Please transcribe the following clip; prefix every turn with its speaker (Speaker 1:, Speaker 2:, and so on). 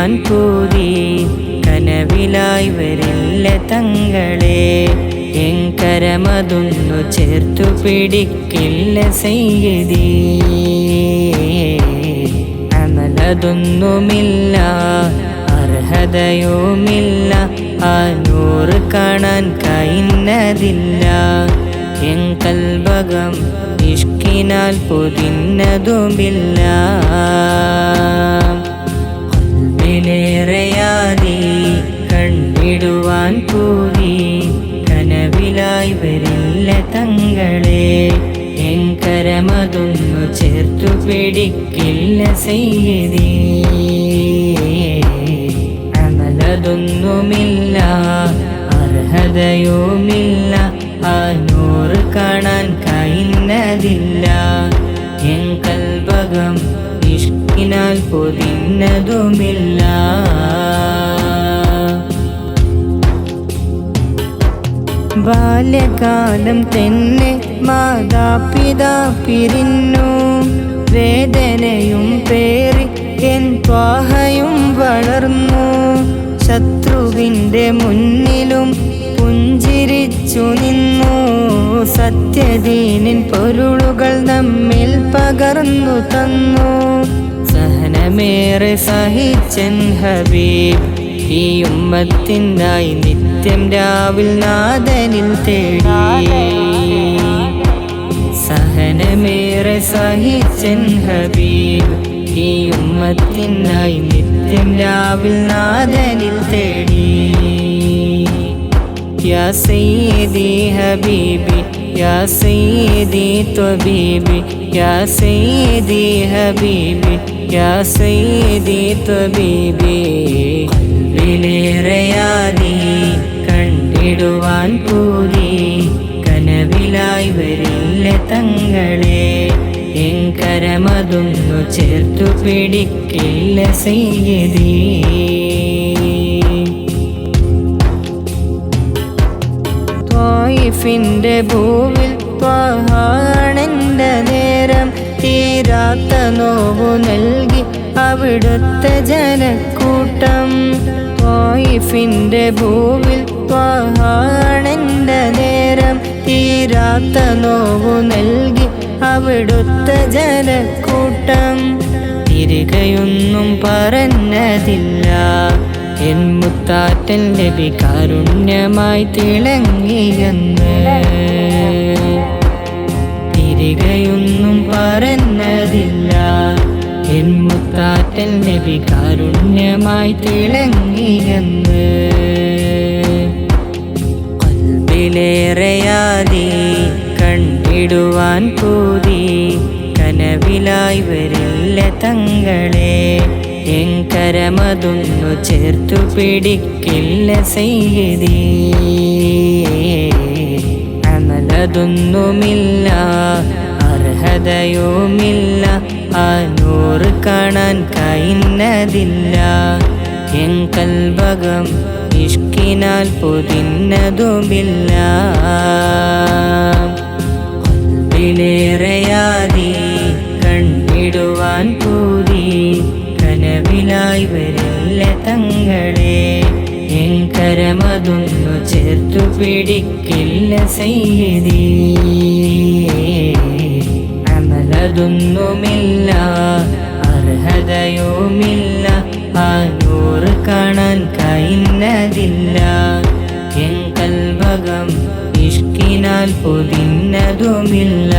Speaker 1: കണ്ടിടുവാൻ പൂതി കനവിലായി വരില്ല തങ്ങളെ എങ്കരമതൊന്നു ചേർത്തു പിടിക്കില്ല സയ്യിദി അമലതൊന്നുമില്ല അർഹതയുമില്ല ആ നൂറ് കാണാൻ കഴിയുന്നതില്ല എൻ കൽബകം ഇഷ്കിനാൽ പൊതിഞ്ഞതുമില്ല ിലേറെയാതി കണ്ടിടുവാൻ പൂതി കനവിലായി വരില്ല തങ്ങളെ എങ്കരമതൊന്നു ചേർത്തു പിടിക്കില്ല സയ്യിദി അമലതൊന്നുമില്ല അർഹതയുമില്ല ആ നൂറ് കാണാൻ കഴിയുന്നതില്ല എൻ കൽബകം ഇഷ്കിനാൽ പൊതിഞ്ഞതുമില്ല ബാല്യകാലം തന്നെ മാതാപിതാ പിരിഞ്ഞു വേദനയും പേറി എൻ ത്വാഹയും വളർന്നു ശത്രുവിൻ്റെ മുന്നിലും പുഞ്ചിരിച്ചു നിന്നു സത്യദീനിൻ പൊരുളുകൾ നമ്മിൽ പകർന്നു തന്നു സഹനമേറെ സഹിച്ചൻ ഹബീബ് ഈ ഉമ്മത്തിനായി നിത്യം രാവിൽ നാദനിൽ തേടി സഹനമേറെ സഹിച്ചൻ ഹബീബ് ഈ ഉമ്മത്തിനായി നിത്യം രാവിൽ നാദനിൽ തേടി യാ സയ്യിദി ഹബീബി യാ സയ്യിദി ത്വബീബി യാ സയ്യിദി ഹബീബി യാ സയ്യിദി ത്വബീബി ിലേറെയാതി കണ്ടിടുവാൻ പൂതി കനവിലായി വരില്ല തങ്ങളെ എങ്കരമതൊന്നു ചേർത്തു പിടിക്കില്ല സയ്യിദി ത്വായിഫിൻ്റെ ഭൂവിൽ ത്വാഹാണെൻ്റെ നേരം തീരാത്ത നോവു നൽകി അവിടുത്തെ ജനക്കൂട്ടം ത്വായിഫിൻ്റെ ഭൂവിൽ ത്വാഹാണെൻ്റെ നേരം തീരാത്ത നോവു നൽകി അവിടുത്തെ ജനക്കൂട്ടം തിരികെയൊന്നും പറഞ്ഞതില്ല എൻ മുത്താറ്റൽ നബി കാരുണ്യമായി തിളങ്ങിയെന്ന് തിരികെയൊന്നും പറഞ്ഞതില്ല എൻ മുത്താറ്റൽ നബി കാരുണ്യമായി തിളങ്ങിയെന്ന് ഖൽബിലേറെയാതി കണ്ടിടുവാൻ പൂതി കനവിലായി വരില്ല തങ്ങളെ എങ്കരമതൊന്നു ചേർത്തു പിടിക്കില്ല സയ്യിദി അമലതൊന്നുമില്ല അർഹതയുമില്ല ആ നൂറ് കാണാൻ കഴിയുന്നതില്ല എൻ കൽബകം ഇഷ്കിനാൽ പൊതിഞ്ഞതുമില്ല ഖൽബിലേറെയാതി കണ്ടിടുവാൻ പൂതി കനവിലായി വരില്ല തങ്ങളെ എങ്കരമതൊന്നു ചേർത്തു പിടിക്കില്ല സയ്യിദി അമലതൊന്നുമില്ല അർഹതയുമില്ല ആ നൂറ് കാണാൻ കഴിയുന്നതില്ല എൻ കൽബകം ഇഷ്കിനാൽ പൊതിഞ്ഞതുമില്ല